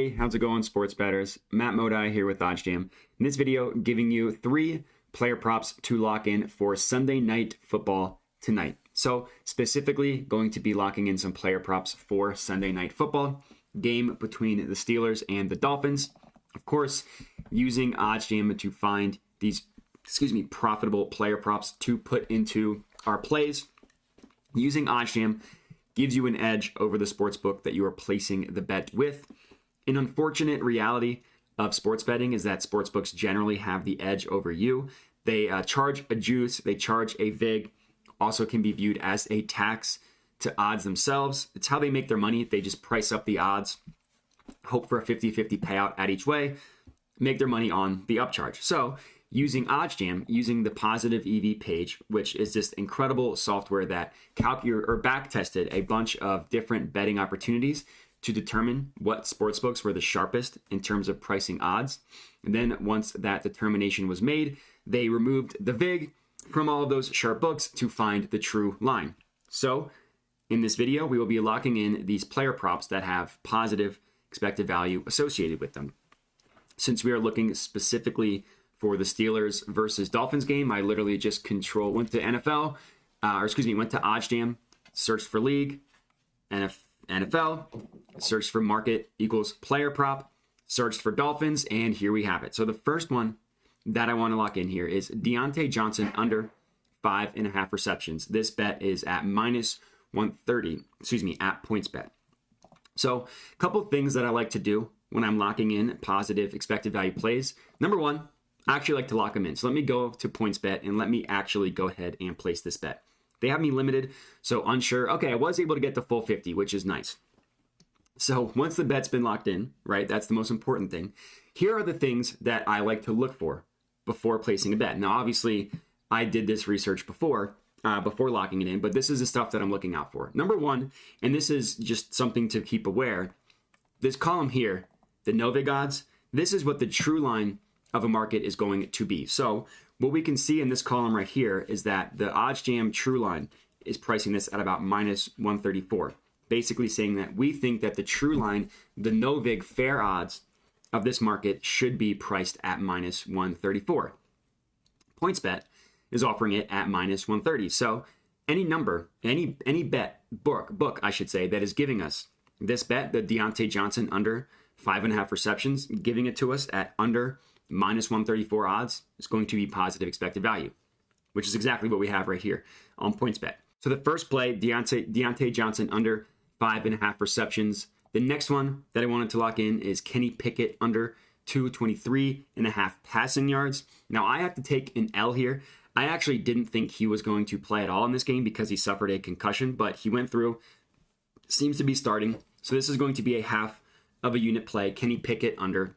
Hey, how's it going, sports bettors? Matt Modi here with OddsJam. In this video, giving you 3 player props to lock in for Sunday night football tonight. So specifically going to be locking in some player props for Sunday night football, game between the Steelers and the Dolphins. Of course, using OddsJam to find these, profitable player props to put into our plays. Using OddsJam gives you an edge over the sportsbook that you are placing the bet with. An unfortunate reality of sports betting is that sportsbooks generally have the edge over you. They charge a juice, they charge a vig, also can be viewed as a tax to odds themselves. It's how they make their money. They just price up the odds, hope for a 50-50 payout at each way, make their money on the upcharge. So using OddsJam, using the positive EV page, which is this incredible software that back tested a bunch of different betting opportunities to determine what sportsbooks were the sharpest in terms of pricing odds. And then once that determination was made, they removed the VIG from all of those sharp books to find the true line. So in this video, we will be locking in these player props that have positive expected value associated with them. Since we are looking specifically for the Steelers versus Dolphins game, I literally just went to OddsJam, searched for league, NFL, searched for market equals player prop, searched for Dolphins, and here we have it. So the first one that I want to lock in here is Deontay Johnson under 5.5 receptions. This bet is at minus 130, at PointsBet. So a couple things that I like to do when I'm locking in positive expected value plays. Number one, I actually like to lock them in. So let me go to PointsBet and let me actually go ahead and place this bet. They have me limited, so unsure. Okay, I was able to get the full 50, which is nice. So once the bet's been locked in, right, that's the most important thing. Here are the things that I like to look for before placing a bet. Now, obviously, I did this research before locking it in, but this is the stuff that I'm looking out for. Number one, and this is just something to keep aware, this column here, the no-vig odds, this is what the true line of a market is going to be. So what we can see in this column right here is that the OddsJam true line is pricing this at about minus 134, basically saying that we think that the true line, the no-vig fair odds of this market should be priced at minus 134. PointsBet is offering it at minus 130. So any number, any book, I should say, that is giving us this bet, the Deontay Johnson under 5.5 receptions, giving it to us at under minus 134 odds, is going to be positive expected value, which is exactly what we have right here on PointsBet. So the first play, Deontay Johnson under 5.5 receptions. The next one that I wanted to lock in is Kenny Pickett under 223.5 passing yards. Now I have to take an L here. I actually didn't think he was going to play at all in this game because he suffered a concussion, but he went through, seems to be starting. So this is going to be a half of a unit play, Kenny Pickett under.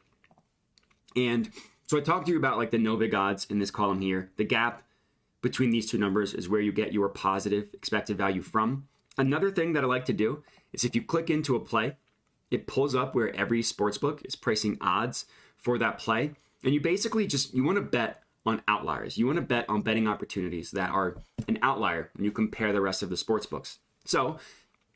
And so I talked to you about like the no-vig odds in this column here. The gap between these two numbers is where you get your positive expected value from. Another thing that I like to do is if you click into a play, it pulls up where every sportsbook is pricing odds for that play. And you basically you want to bet on outliers. You want to bet on betting opportunities that are an outlier when you compare the rest of the sportsbooks. So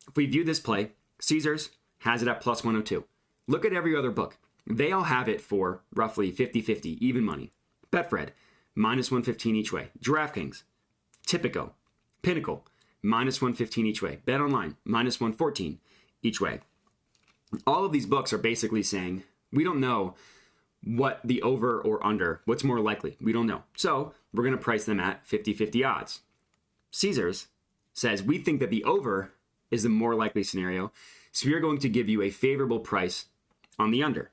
if we view this play, Caesars has it at plus 102. Look at every other book. They all have it for roughly 50-50, even money. Betfred, minus 115 each way. DraftKings, Typico, Pinnacle, minus 115 each way. BetOnline, minus 114 each way. All of these books are basically saying, we don't know what the over or under, what's more likely. We don't know. So we're going to price them at 50-50 odds. Caesars says, we think that the over is the more likely scenario, so we are going to give you a favorable price on the under.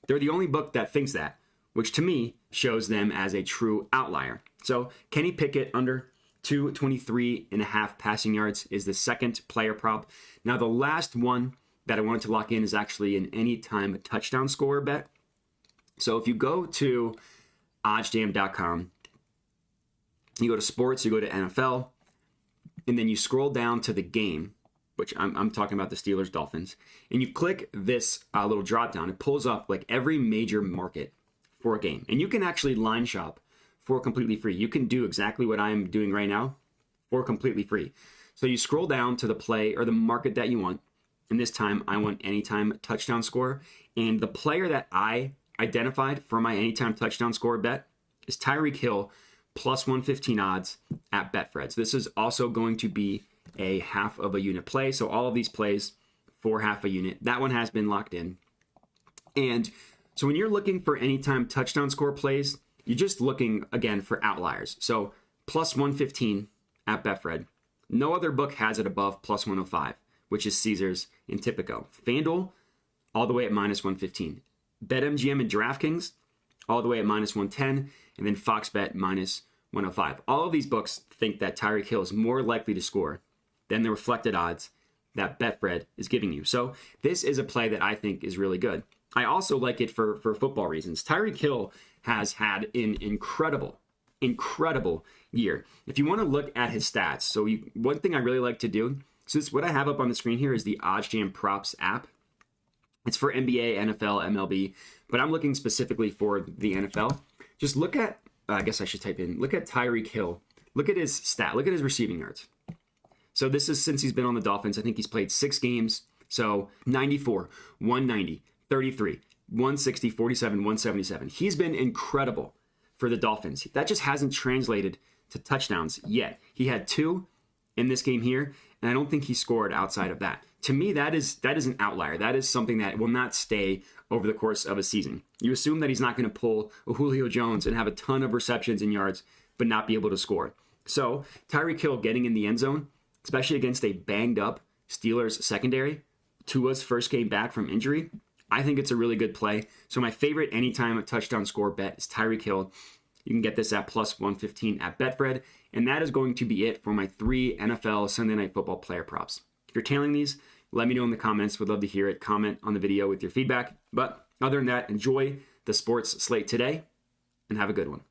They're the only book that thinks that, which to me shows them as a true outlier. So Kenny Pickett under 223.5 passing yards is the second player prop. Now the last one that I wanted to lock in is actually an anytime touchdown scorer bet. So if you go to oddsjam.com, you go to sports, you go to NFL, and then you scroll down to the game, which I'm talking about the Steelers Dolphins, and you click this little drop down, it pulls up like every major market for a game. And you can actually line shop for completely free. You can do exactly what I'm doing right now for completely free. So you scroll down to the play or the market that you want, And this time I want anytime touchdown score. And the player that I identified for my anytime touchdown score bet is Tyreek Hill plus 115 odds at Betfred. So this is also going to be a half of a unit play. So all of these plays for half a unit. That one has been locked in. And so when you're looking for anytime touchdown score plays, you're just looking, again, for outliers. So plus 115 at Betfred. No other book has it above plus 105, which is Caesars and Tipico. FanDuel, all the way at minus 115. BetMGM and DraftKings, all the way at minus 110. And then Fox Bet minus 105. All of these books think that Tyreek Hill is more likely to score than the reflected odds that Betfred is giving you. So this is a play that I think is really good. I also like it for football reasons. Tyreek Hill has had an incredible year. If you want to look at his stats, so one thing I really like to do, so what I have up on the screen here is the OddsJam Props app. It's for NBA, NFL, MLB, but I'm looking specifically for the NFL. Just look at, I guess I should type in, look at Tyreek Hill. Look at his stat. Look at his receiving yards. So this is since he's been on the Dolphins. I think he's played 6 games. So 94, 190, 33, 160, 47, 177. He's been incredible for the Dolphins. That just hasn't translated to touchdowns yet. He had 2 in this game here, and I don't think he scored outside of that. To me, that is an outlier. That is something that will not stay over the course of a season. You assume that he's not going to pull a Julio Jones and have a ton of receptions and yards, but not be able to score. So Tyreek Hill getting in the end zone, especially against a banged up Steelers secondary, Tua's first game back from injury, I think it's a really good play. So my favorite anytime touchdown score bet is Tyreek Hill. You can get this at plus 115 at Betfred. And that is going to be it for my 3 NFL Sunday Night Football player props. If you're tailing these, let me know in the comments. Would love to hear it. Comment on the video with your feedback. But other than that, enjoy the sports slate today and have a good one.